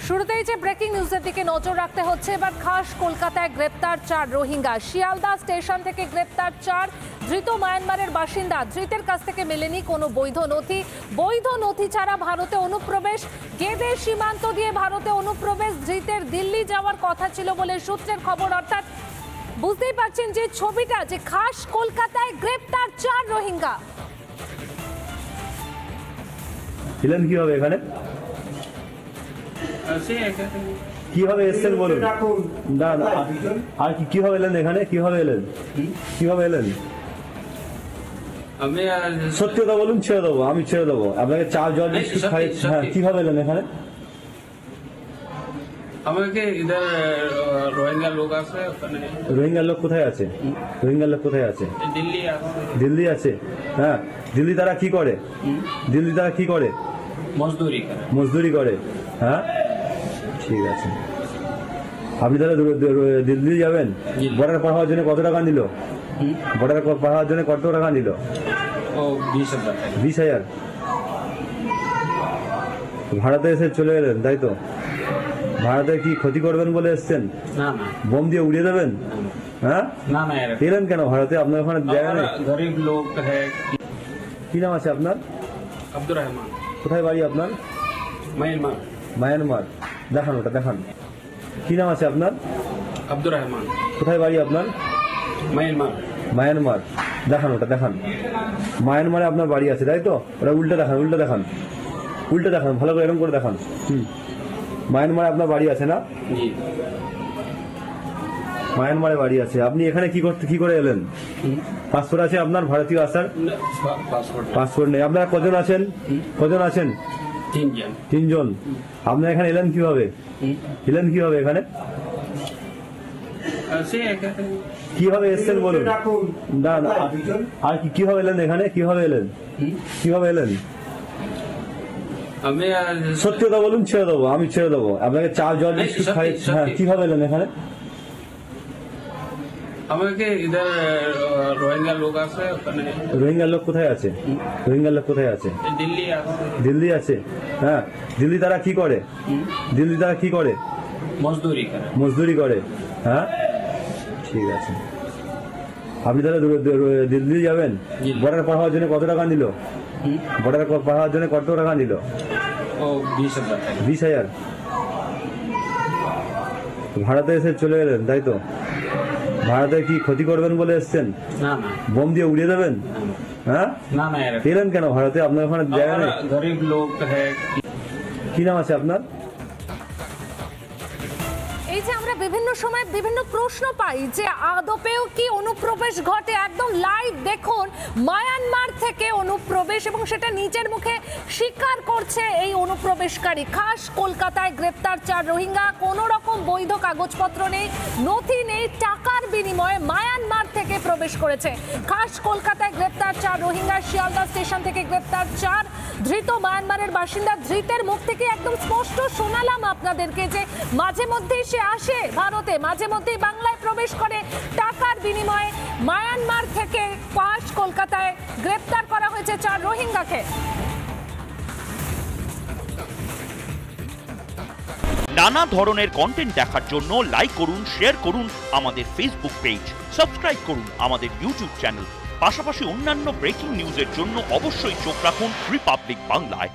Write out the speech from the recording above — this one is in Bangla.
শুরুতেই যে ব্রেকিং নিউজের দিকে নজর রাখতে হচ্ছে, এবার খাস কলকাতায় গ্রেপ্তার ৪ রোহিঙ্গা। শিয়ালদা স্টেশন থেকে গ্রেপ্তার ৪ ধৃত মায়ানমারের বাসিন্দা। ধৃতের কাছ থেকে মেলেনি কোনো বৈধ নথি ছাড়া ভারতে অনুপ্রবেশ। গেদে সীমান্ত দিয়ে ভারতে অনুপ্রবেশ। ধৃতের দিল্লি যাওয়ার কথা ছিল বলে সূত্রের খবর। অর্থাৎ বুঝতেই পারছেন যে ছবিটা, যে খাস কলকাতায় গ্রেপ্তার ৪ রোহিঙ্গা। ছিলেন কি হবে এখানে, কিভাবে এসছেন বলুন? না না, আর কিভাবে এলেন এখানে? কিভাবে এলেন? আমি সত্যি কথা বলুন, ছেড়ে দেবো, আমি ছেড়ে দেবো আপনাকে। চা জল বিস্কুট খাই। হ্যাঁ, কিভাবে এলেন এখানে? আমাকে ইধার রোহিঙ্গা লোক আছে ওখানে। রোহিঙ্গার লোক কোথায় আছে? দিল্লি আছে। হ্যাঁ, দিল্লি তারা কি করে? মজদুরি করে। হ্যাঁ, ঠিক আছে। আপনি তাহলে দিল্লি যাবেন? বর্ডার পার হওয়ার জন্য কত টাকা নিল? বর্ডার পার হওয়ার জন্য কত টাকা নিল? 20,000 ভাড়াতে এসে চলে গেলেন, তাই তো? ভাড়াতে কি ক্ষতি করবেন বলে এসছেন? বোম দিয়ে উড়িয়ে দেবেন? হ্যাঁ, এলেন কেন ভাড়াতে? আপনার ওখানে জায়গা নেই? গরিব লোক। কি নাম আছে আপনার? আব্দুর রহমান। কোথায় বাড়ি আপনার? মায়ানমার। দেখান, ওটা দেখান। কি নাম আছে আপনার? আব্দুর রহমান। কোথায় বাড়ি আপনার? মায়ানমার। দেখান, ওটা দেখান। মায়ানমারে আপনার বাড়ি আছে, তাই তো? ওটা উল্টে দেখান, ভালো করে এরকম করে দেখান। মায়ানমারে আপনার বাড়ি আছে না? মায়ানমারে বাড়ি আছে। আপনি এখানে কি করে এলেন? পাসপোর্ট আছে আপনার ভারতীয় আসার? পাসপোর্ট নেই। আপনারা কজন আছেন? 3 জন। আপনারা এখানে এলেন কিভাবে? এখানে কিভাবে এসছেন বলুন? না না, আর কিভাবে এলেন এখানে? কিভাবে এলেন? আমি সত্যি কথা বলুন, ছেড়ে দেবো, আমি ছেড়ে দেবো আপনাকে। চা জল বিস্কুট খাই। হ্যাঁ, কিভাবে এলেন এখানে? আমাকে ইধার রোহিঙ্গা লোক আছে ওখানে। রোহিঙ্গার লোক কোথায় আছে? দিল্লি আছে। হ্যাঁ, দিল্লি তারা কি করে? মজদুরি করে। হ্যাঁ, ঠিক আছে। আপনি তাহলে দিল্লি যাবেন? বর্ডার পার হওয়ার জন্য কত টাকা নিল? 20,000 ভাড়াতে এসে চলে গেলেন, তাই তো? ভাড়াতে কি ক্ষতি করবেন বলে এসছেন? বোম দিয়ে উড়িয়ে দেবেন? হ্যাঁ, এলেন কেন ভাড়াতে? আপনার ওখানে জায়গা নেই? গরিব লোক। কি নাম আছে আপনার? এই যে আমরা বিভিন্ন সময় বিভিন্ন প্রশ্ন পাই যে আদপেও কি অনুপ্রবেশ ঘটে। একদম লাইভ দেখুন, মায়ানমার থেকে অনুপ্রবেশ, এবং সেটা নিজের মুখে স্বীকার করছে এই অনুপ্রবেশকারী। খাস কলকাতায় গ্রেপ্তার 4 রোহিঙ্গা। কোনো রকম বৈধ কাগজপত্র নেই, নথি নেই, টাকার বিনিময়ে মায়ানমার থেকে প্রবেশ করেছে। খাস কলকাতায় গ্রেপ্তার 4 রোহিঙ্গা। শিয়ালদা স্টেশন থেকে গ্রেপ্তার 4 ধৃত মায়ানমারের বাসিন্দা। ধৃতের মুখ থেকে একদম স্পষ্ট শোনালাম আপনাদেরকে যে মাঝে মধ্যেই সে আসে ভারতে, মাঝে মধ্যেই বাংলায় প্রবেশ করে। টাকার বিনিময়ে মায়ানমার থেকে খাস কলকাতায় গ্রেপ্তার করা হয়েছে 4 রোহিঙ্গাকে। নানা ধরনের কন্টেন্ট দেখার জন্য লাইক করুন, শেয়ার করুন আমাদের ফেসবুক পেজ, সাবস্ক্রাইব করুন আমাদের ইউটিউব চ্যানেল। পাশাপাশি অন্যান্য ব্রেকিং নিউজের জন্য অবশ্যই চোখ রাখুন রিপাবলিক বাংলায়।